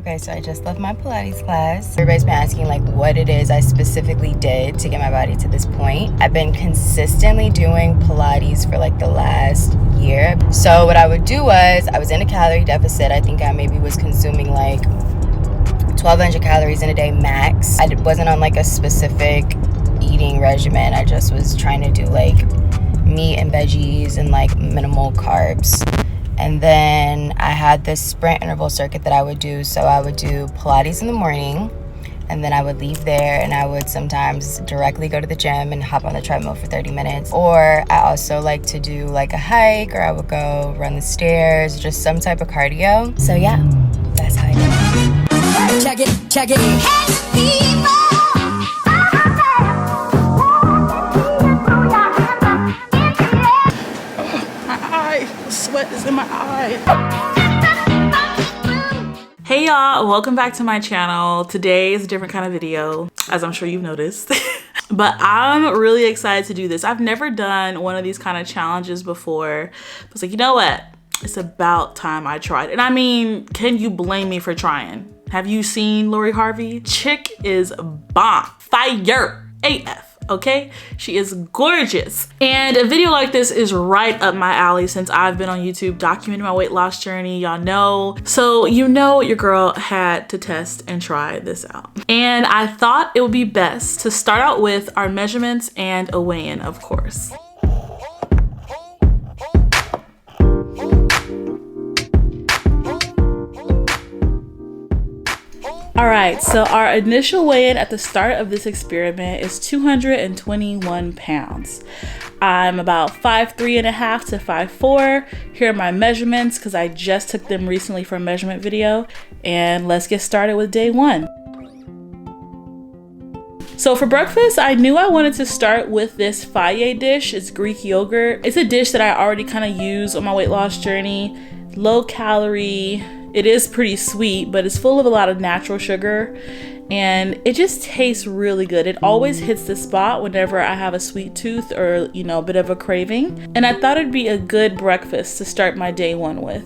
Okay, so I just left my Pilates class. Everybody's been asking like what it is I specifically did to get my body to this point. I've been consistently doing Pilates for like the last year. So what I would do was, I was in a calorie deficit. I think I maybe was consuming like 1,200 calories in a day max. I wasn't on like a specific eating regimen. I just was trying to do like meat and veggies and like minimal carbs. And then I had this sprint interval circuit that I would do. So I would do Pilates in the morning, and then I would leave there and I would sometimes directly go to the gym and hop on the treadmill for 30 minutes. Or I also like to do like a hike, or I would go run the stairs, just some type of cardio. So yeah, that's how I do it. Check it, check it. Sweat is in my eye. Hey y'all, welcome back to my channel. Today is a different kind of video, as I'm sure you've noticed. But I'm really excited to do this. I've never done one of these kind of challenges before. I was like, you know what? It's about time I tried. And I mean, can you blame me for trying? Have you seen Harvey? Chick is bomb. Fire AF. Okay, she is gorgeous. And a video like this is right up my alley since I've been on YouTube documenting my weight loss journey, y'all know. So you know your girl had to test and try this out. And I thought it would be best to start out with our measurements and a weigh-in, of course. All right, so our initial weigh-in at the start of this experiment is 221 pounds. I'm about 5'3.5" to 5'4". Here are my measurements because I just took them recently for a measurement video. And let's get started with day one. So for breakfast, I knew I wanted to start with this faye dish. It's Greek yogurt. It's a dish that I already kind of use on my weight loss journey. Low calorie. It is pretty sweet, but it's full of a lot of natural sugar and it just tastes really good. It always hits the spot whenever I have a sweet tooth or, you know, a bit of a craving. And I thought it'd be a good breakfast to start my day one with.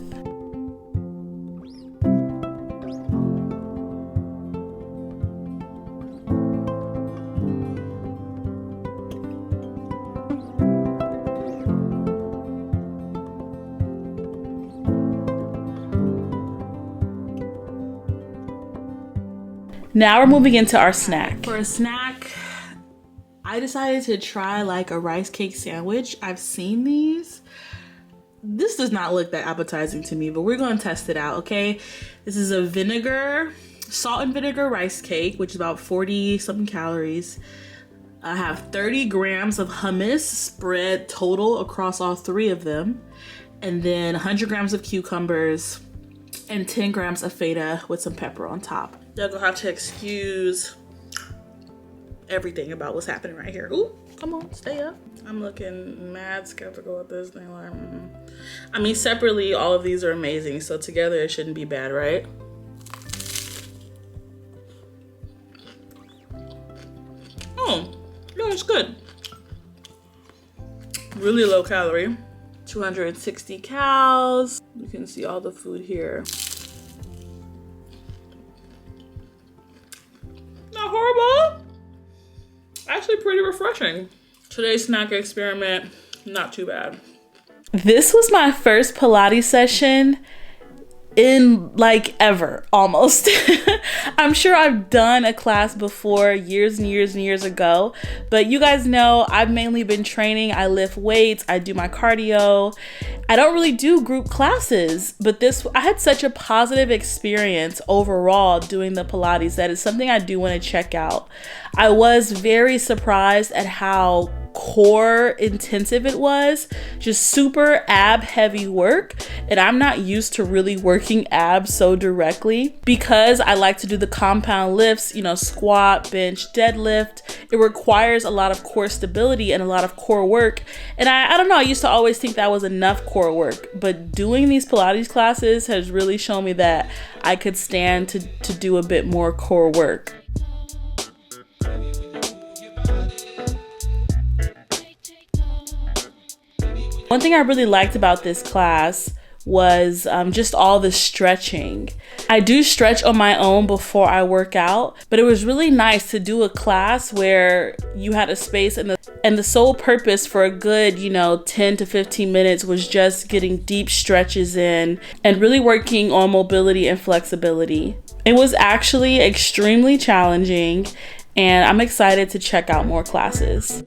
Now we're moving into our snack. For a snack, I decided to try like a rice cake sandwich. I've seen these. This does not look that appetizing to me, but we're gonna test it out, okay? This is a salt and vinegar rice cake, which is about 40 something calories. I have 30 grams of hummus spread total across all three of them. And then 100 grams of cucumbers and 10 grams of feta with some pepper on top. Y'all gonna have to excuse everything about what's happening right here. Ooh, come on, stay up. I'm looking mad skeptical at this thing. Like, I mean, separately, all of these are amazing. So together, it shouldn't be bad, right? Oh, no, it's good. Really low calorie. 260 calories. You can see all the food here. Not horrible. Actually pretty refreshing. Today's snack experiment, not too bad. This was my first Pilates session in like ever, almost. I'm sure I've done a class before years and years and years ago, but you guys know I've mainly been training. I lift weights, I do my cardio. I don't really do group classes, but I had such a positive experience overall doing the Pilates that is something I do want to check out. I was very surprised at how core intensive it was, just super ab heavy work, and I'm not used to really working abs so directly because I like to do the compound lifts, you know, squat, bench, deadlift. It requires a lot of core stability and a lot of core work, and I don't know, I used to always think that was enough core work, but doing these Pilates classes has really shown me that I could stand to do a bit more core work. One thing I really liked about this class was just all the stretching. I do stretch on my own before I work out, but it was really nice to do a class where you had a space, and the sole purpose for a good, 10 to 15 minutes was just getting deep stretches in and really working on mobility and flexibility. It was actually extremely challenging, and I'm excited to check out more classes.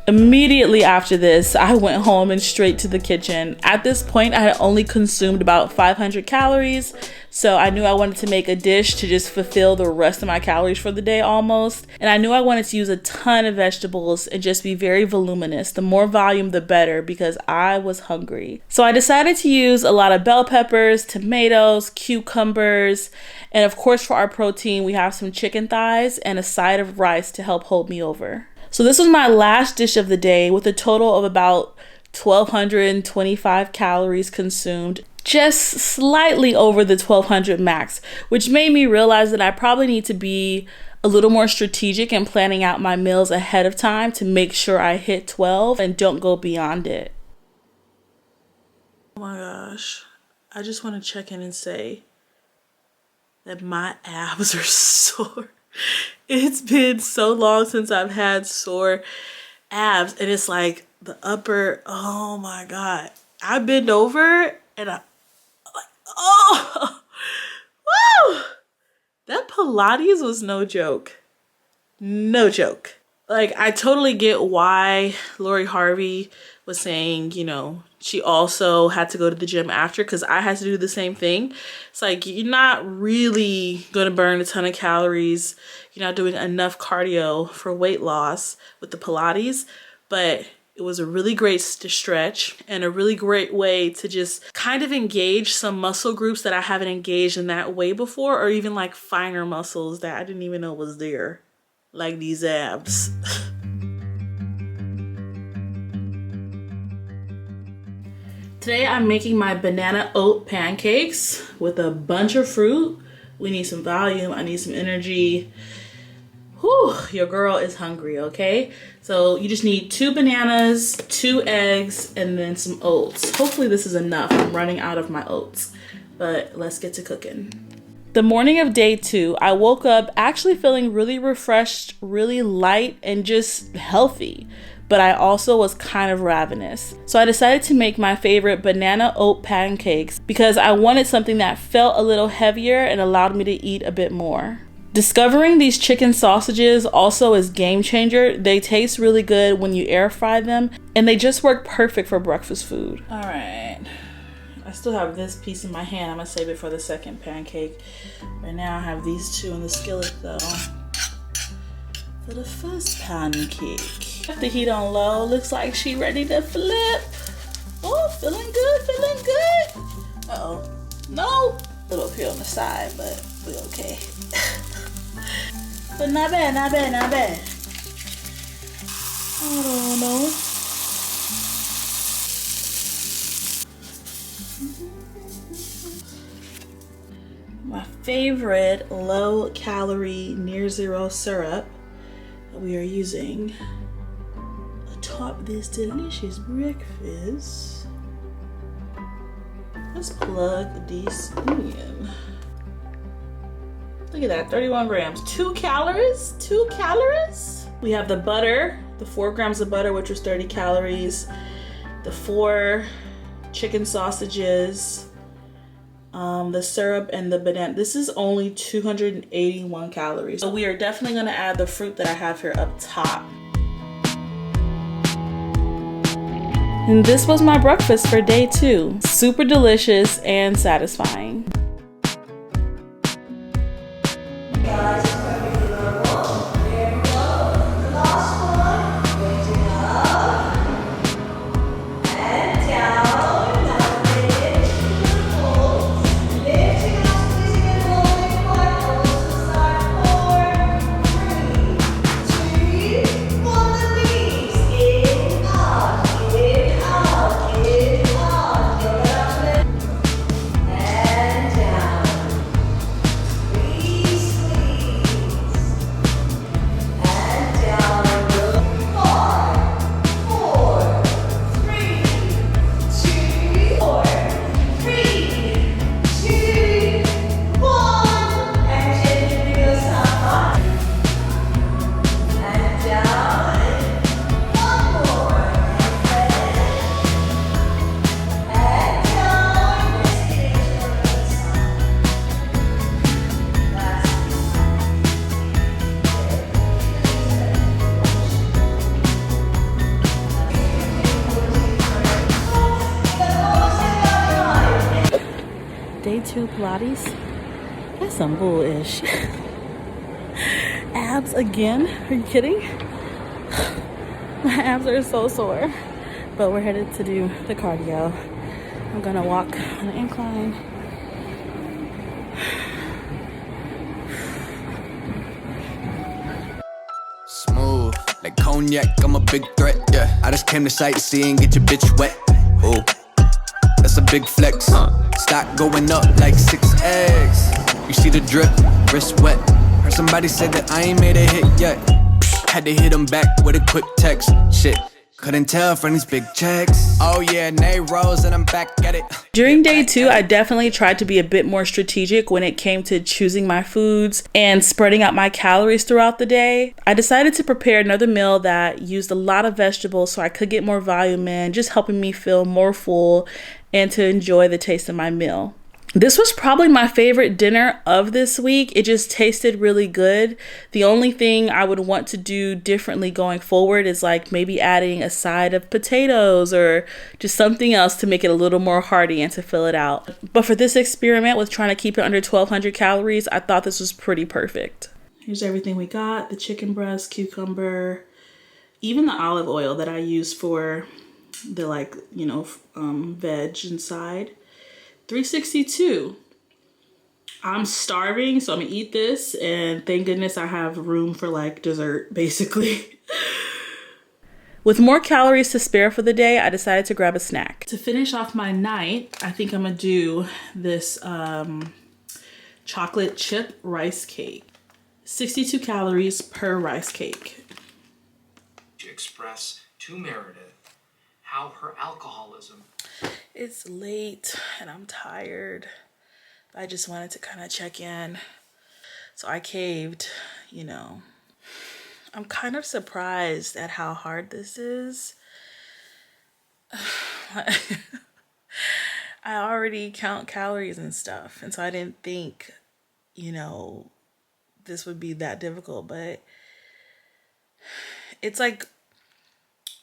Immediately after this, I went home and straight to the kitchen. At this point, I had only consumed about 500 calories, so I knew I wanted to make a dish to just fulfill the rest of my calories for the day almost. And I knew I wanted to use a ton of vegetables and just be very voluminous. The more volume, the better, because I was hungry. So I decided to use a lot of bell peppers, tomatoes, cucumbers, and of course for our protein, we have some chicken thighs and a side of rice to help hold me over. So this was my last dish of the day with a total of about 1,225 calories consumed, just slightly over the 1,200 max, which made me realize that I probably need to be a little more strategic in planning out my meals ahead of time to make sure I hit 12 and don't go beyond it. Oh my gosh, I just want to check in and say that my abs are sore. It's been so long since I've had sore abs, and it's like the upper, oh my God. I bend over and I'm like, oh, woo! That Pilates was no joke. No joke. Like, I totally get why Harvey was saying, she also had to go to the gym after, because I had to do the same thing. It's like, you're not really going to burn a ton of calories. You're not doing enough cardio for weight loss with the Pilates, but it was a really great stretch and a really great way to just kind of engage some muscle groups that I haven't engaged in that way before, or even like finer muscles that I didn't even know was there, like these abs. Today I'm making my banana oat pancakes with a bunch of fruit. We need some volume, I need some energy. Whew, your girl is hungry, okay? So you just need 2 bananas, 2 eggs, and then some oats. Hopefully this is enough. I'm running out of my oats, but let's get to cooking. The morning of day 2, I woke up actually feeling really refreshed, really light, and just healthy. But I also was kind of ravenous. So I decided to make my favorite banana oat pancakes because I wanted something that felt a little heavier and allowed me to eat a bit more. Discovering these chicken sausages also is game changer. They taste really good when you air fry them, and they just work perfect for breakfast food. All right, I still have this piece in my hand. I'm gonna save it for the second pancake. Right now I have these 2 in the skillet though. For the first pancake, got the heat on low. Looks like she ready to flip. Oh, feeling good, feeling good. Uh-oh, no, little peel on the side, but we're okay. But not bad, not bad, not bad. I don't know. My favorite low-calorie, near-zero syrup that we are using atop this delicious breakfast. Let's plug these in. Look at that, 31 grams. 2 calories? 2 calories? We have the butter, the 4 grams of butter, which was 30 calories, the 4 chicken sausages, the syrup, and the banana. This is only 281 calories. So we are definitely gonna add the fruit that I have here up top. And this was my breakfast for day 2. Super delicious and satisfying. 2 Pilates. That's some bullish. Abs again? Are you kidding? My abs are so sore. But we're headed to do the cardio. I'm gonna walk on an incline. Smooth, like cognac, I'm a big threat, yeah. I just came to sightsee and get your bitch wet. Ooh, that's a big flex. Stock going up like 6 eggs. You see the drip, wrist wet. Heard somebody say that I ain't made a hit yet. Had to hit him back with a quick text. Shit, couldn't tell from these big checks. Oh yeah, Nay Rose and I'm back at it. During day 2, I definitely tried to be a bit more strategic when it came to choosing my foods and spreading out my calories throughout the day. I decided to prepare another meal that used a lot of vegetables so I could get more volume in, just helping me feel more full and to enjoy the taste of my meal. This was probably my favorite dinner of this week. It just tasted really good. The only thing I would want to do differently going forward is like maybe adding a side of potatoes or just something else to make it a little more hearty and to fill it out. But for this experiment with trying to keep it under 1,200 calories, I thought this was pretty perfect. Here's everything we got: the chicken breast, cucumber, even the olive oil that I use for the veg inside. 362. I'm starving, so I'm gonna eat this, and thank goodness I have room for like dessert, basically. With more calories to spare for the day, I decided to grab a snack. To finish off my night, I think I'm gonna do this chocolate chip rice cake. 62 calories per rice cake. To express to Meredith how her alcoholism. It's late and I'm tired. I just wanted to kind of check in. So I caved, you know. I'm kind of surprised at how hard this is. I already count calories and stuff, and so I didn't think, you know, this would be that difficult, but it's like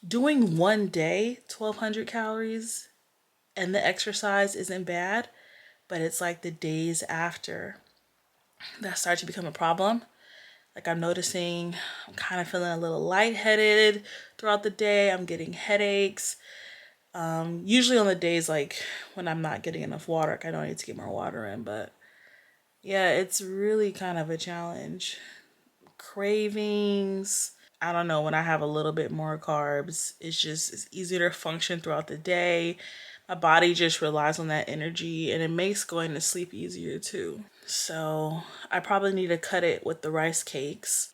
doing one day 1,200 calories and the exercise isn't bad, but it's like the days after that start to become a problem. Like I'm noticing I'm kind of feeling a little lightheaded throughout the day. I'm getting headaches. Usually on the days like when I'm not getting enough water, I don't need to get more water in, but yeah, it's really kind of a challenge. Cravings. I don't know, when I have a little bit more carbs, it's easier to function throughout the day. My body just relies on that energy, and it makes going to sleep easier too. So I probably need to cut it with the rice cakes.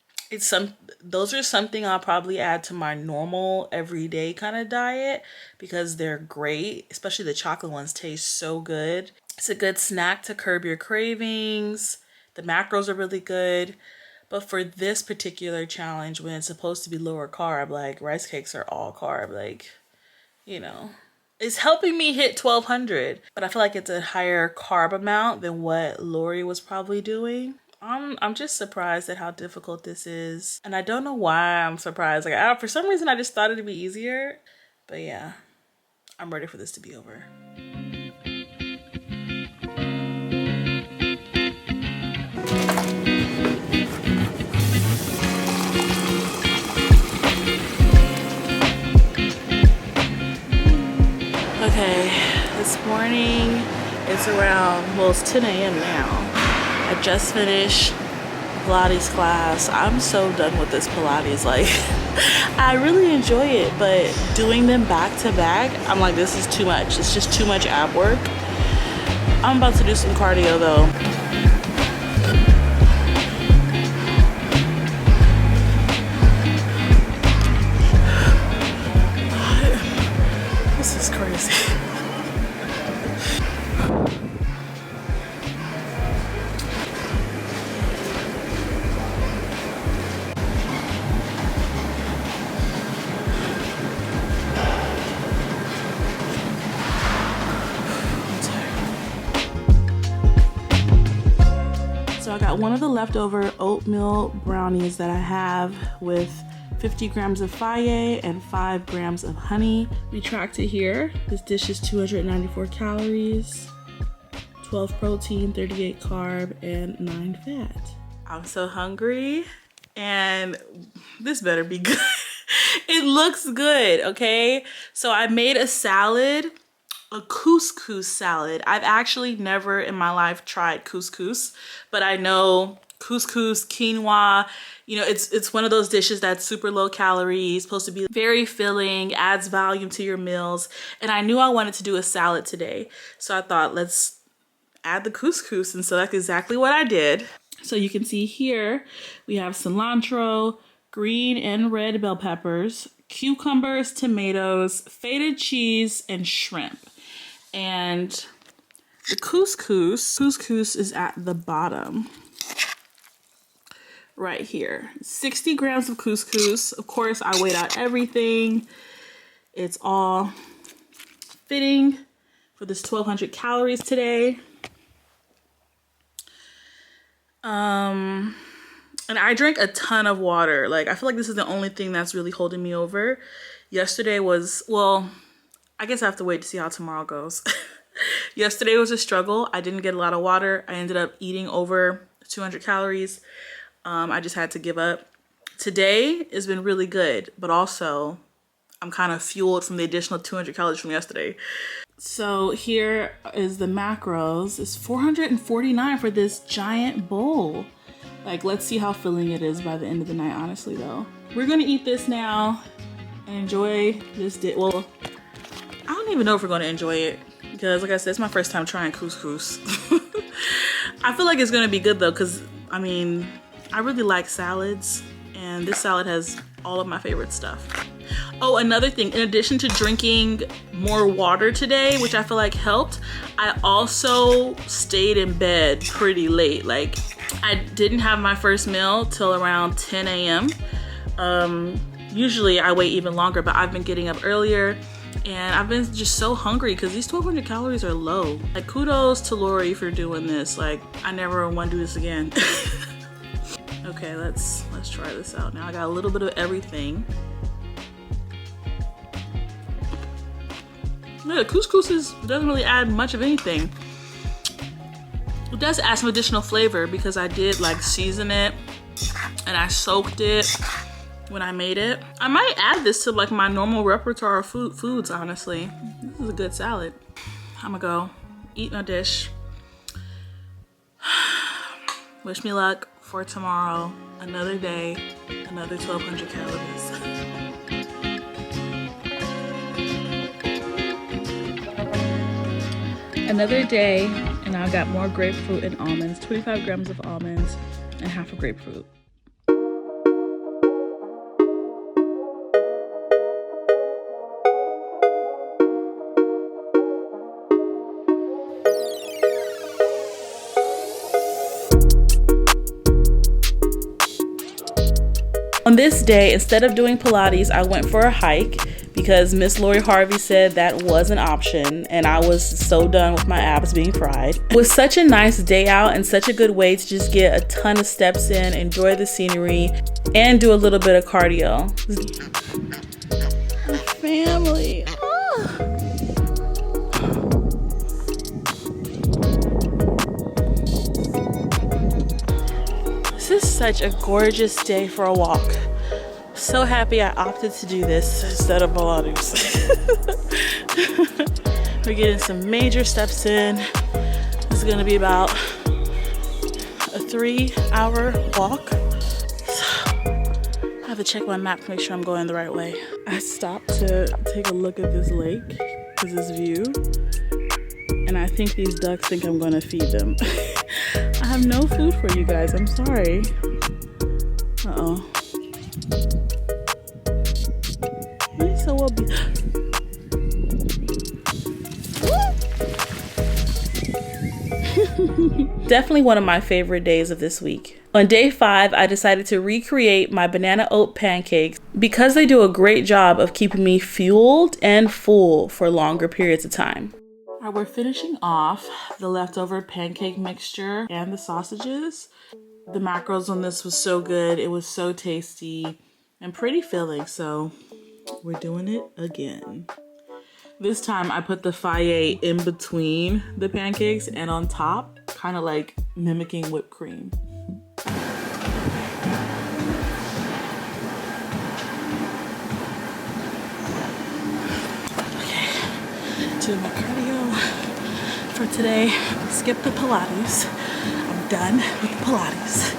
Those are something I'll probably add to my normal everyday kind of diet because they're great. Especially the chocolate ones taste so good. It's a good snack to curb your cravings. The macros are really good. But for this particular challenge, when it's supposed to be lower carb, like rice cakes are all carb, like, you know, it's helping me hit 1,200. But I feel like it's a higher carb amount than what Lori was probably doing. I'm just surprised at how difficult this is. And I don't know why I'm surprised. Like, for some reason, I just thought it'd be easier. But yeah, I'm ready for this to be over. Okay, this morning it's around, well, it's 10 a.m. now. I just finished Pilates class. I'm so done with this Pilates. Like, I really enjoy it, but doing them back to back, I'm like, this is too much. It's just too much ab work. I'm about to do some cardio though. This is crazy. So I got one of the leftover oatmeal brownies that I have with 50 grams of Faye and 5 grams of honey. We tracked it here. This dish is 294 calories, 12 protein, 38 carb, and 9 fat. I'm so hungry, and this better be good. It looks good, okay? So I made a salad, a couscous salad. I've actually never in my life tried couscous, but I know couscous, quinoa, you know, it's one of those dishes that's super low calories, supposed to be very filling, adds volume to your meals. And I knew I wanted to do a salad today. So I thought, let's add the couscous. And so that's exactly what I did. So you can see here, we have cilantro, green and red bell peppers, cucumbers, tomatoes, feta cheese, and shrimp. And the couscous is at the bottom right here. 60 grams of couscous. Of course, I weighed out everything. It's all fitting for this 1200 calories today. And I drank a ton of water. Like, I feel like this is the only thing that's really holding me over. Yesterday was, well, I guess I have to wait to see how tomorrow goes. Yesterday was a struggle. I didn't get a lot of water. I ended up eating over 200 calories. I just had to give up. Today has been really good, but also I'm kind of fueled from the additional 200 calories from yesterday. So here is the macros. It's 449 for this giant bowl. Like, let's see how filling it is by the end of the night, honestly, though. We're gonna eat this now and enjoy this dish. Well, I don't even know if we're gonna enjoy it because, like I said, it's my first time trying couscous. I feel like it's gonna be good, though, because, I mean, I really like salads, and this salad has all of my favorite stuff. Oh, another thing, in addition to drinking more water today, which I feel like helped, I also stayed in bed pretty late. Like, I didn't have my first meal till around 10 a.m. Usually I wait even longer, but I've been getting up earlier and I've been just so hungry because these 1200 calories are low. Like, kudos to Lori for doing this. Like, I never want to do this again. Okay, let's try this out. Now I got a little bit of everything. Yeah, couscous doesn't really add much of anything. It does add some additional flavor because I did like season it and I soaked it when I made it. I might add this to like my normal repertoire of foods, honestly. This is a good salad. I'm gonna go eat my dish. Wish me luck for tomorrow. Another day, another 1200 calories. Another day, and I've got more grapefruit and almonds, 25 grams of almonds and half a grapefruit. On this day, instead of doing Pilates, I went for a hike because Miss Lori Harvey said that was an option, and I was so done with my abs being fried. It was such a nice day out and such a good way to just get a ton of steps in, enjoy the scenery, and do a little bit of cardio. My family. This is such a gorgeous day for a walk. So happy I opted to do this instead of Pilates. We're getting some major steps in. This is gonna be about a 3-hour walk. So I have to check my map to make sure I'm going the right way. I stopped to take a look at this lake, because this view, and I think these ducks think I'm gonna feed them. I have no food for you guys, I'm sorry. Uh-oh. Might so well be. Definitely one of my favorite days of this week. On day 5, I decided to recreate my banana oat pancakes because they do a great job of keeping me fueled and full for longer periods of time. All right, we're finishing off the leftover pancake mixture and the sausages. The macros on this was so good. It was so tasty and pretty filling, so we're doing it again. This time I put the faye in between the pancakes and on top, kind of like mimicking whipped cream. Okay, do my cardio for today. Skip the Pilates. I'm done with the Pilates.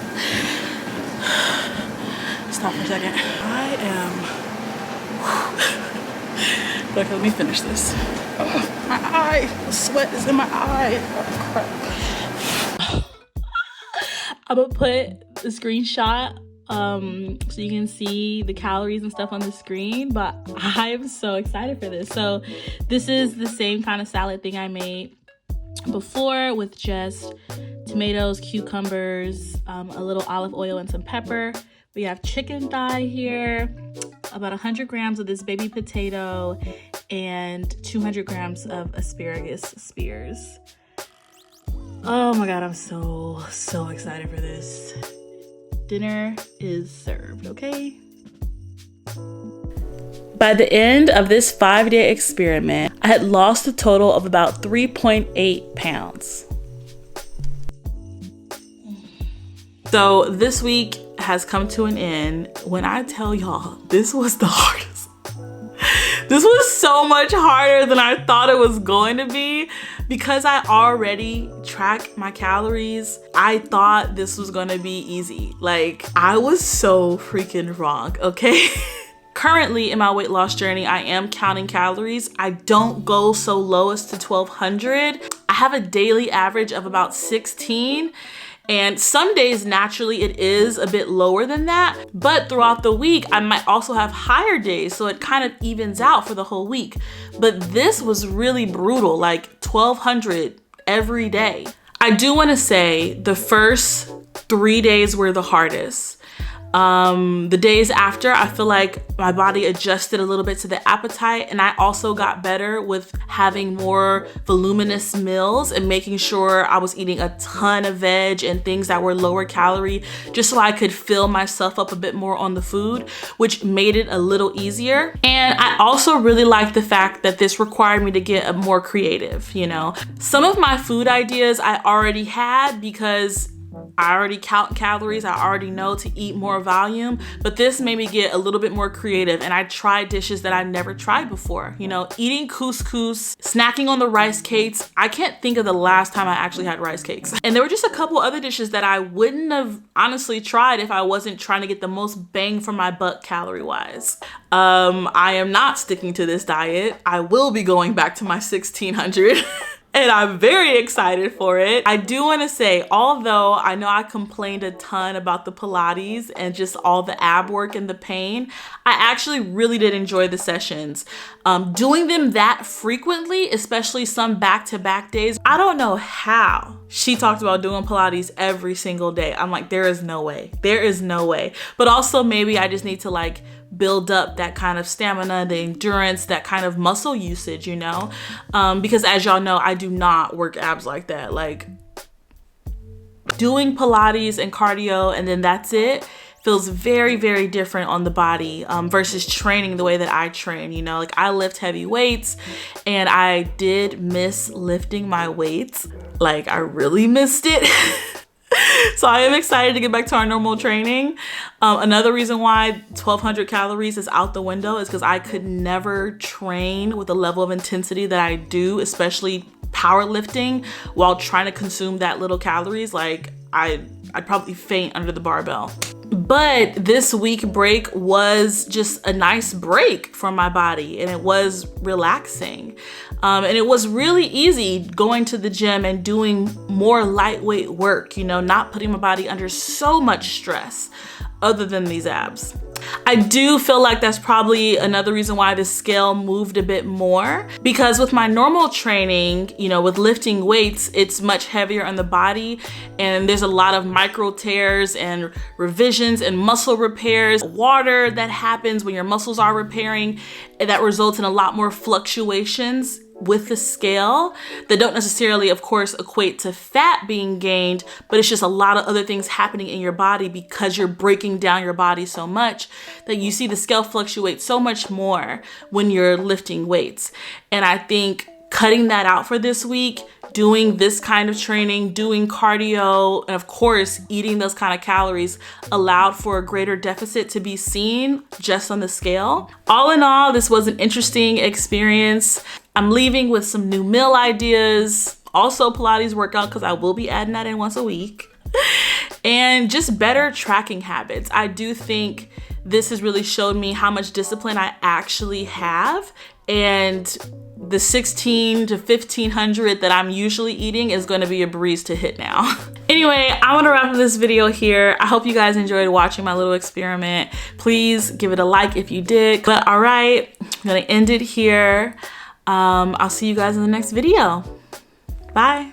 Stop for a second. I am... Okay, let me finish this. My eye, the sweat is in my eye. Oh, crap. I'm gonna put the screenshot so you can see the calories and stuff on the screen, but I am so excited for this. So this is the same kind of salad thing I made before with just tomatoes, cucumbers, a little olive oil and some pepper. We have chicken thigh here, about 100 grams of this baby potato, and 200 grams of asparagus spears. Oh my God, I'm so excited for this. Dinner is served, okay? By the end of this 5-day experiment, I had lost a total of about 3.8 pounds. So this week has come to an end. When I tell y'all, this was the hardest. This was so much harder than I thought it was going to be. Because I already track my calories, I thought this was going to be easy. Like, I was so freaking wrong, okay? Currently in my weight loss journey, I am counting calories. I don't go so low as to 1200. I have a daily average of about 16. And some days, naturally, it is a bit lower than that. But throughout the week, I might also have higher days. So it kind of evens out for the whole week. But this was really brutal, like 1200 every day. I do want to say the first 3 days were the hardest. The days after, I feel like my body adjusted a little bit to the appetite, and I also got better with having more voluminous meals and making sure I was eating a ton of veg and things that were lower calorie, just so I could fill myself up a bit more on the food, which made it a little easier. And I also really like the fact that this required me to get more creative, you know. Some of my food ideas I already had because I already count calories. I already know to eat more volume, but this made me get a little bit more creative, and I tried dishes that I never tried before. You know, eating couscous, snacking on the rice cakes. I can't think of the last time I actually had rice cakes. And there were just a couple other dishes that I wouldn't have honestly tried if I wasn't trying to get the most bang for my buck calorie wise. I am not sticking to this diet. I will be going back to my 1600. And I'm very excited for it. I do want to say, although I know I complained a ton about the Pilates and just all the ab work and the pain, I actually really did enjoy the sessions. Doing them that frequently, especially some back-to-back days, I don't know how. She talked about doing Pilates every single day. I'm like, there is no way. There is no way. But also maybe I just need to like build up that kind of stamina, the endurance, that kind of muscle usage, you know? Because as y'all know, I do not work abs like that. Like, doing Pilates and cardio and then that's it feels very, very different on the body versus training the way that I train, you know? Like, I lift heavy weights and I did miss lifting my weights. Like, I really missed it. So I am excited to get back to our normal training. Another reason why 1200 calories is out the window is because I could never train with the level of intensity that I do, especially powerlifting, while trying to consume that little calories. Like, I'd probably faint under the barbell. But this week break was just a nice break for my body, and it was relaxing. And it was really easy going to the gym and doing more lightweight work, you know, not putting my body under so much stress other than these abs. I do feel like that's probably another reason why the scale moved a bit more, because with my normal training, you know, with lifting weights, it's much heavier on the body and there's a lot of micro tears and revisions and muscle repairs, water that happens when your muscles are repairing, and that results in a lot more fluctuations with the scale that don't necessarily, of course, equate to fat being gained, but it's just a lot of other things happening in your body because you're breaking down your body so much that you see the scale fluctuate so much more when you're lifting weights. And I think cutting that out for this week, doing this kind of training, doing cardio, and of course, eating those kind of calories allowed for a greater deficit to be seen just on the scale. All in all, this was an interesting experience. I'm leaving with some new meal ideas, also Pilates workout, because I will be adding that in once a week, and just better tracking habits. I do think this has really showed me how much discipline I actually have, and the 16 to 1500 that I'm usually eating is going to be a breeze to hit now. Anyway, I want to wrap up this video here. I hope you guys enjoyed watching my little experiment. Please give it a like if you did. But all right, I'm going to end it here. I'll see you guys in the next video. Bye.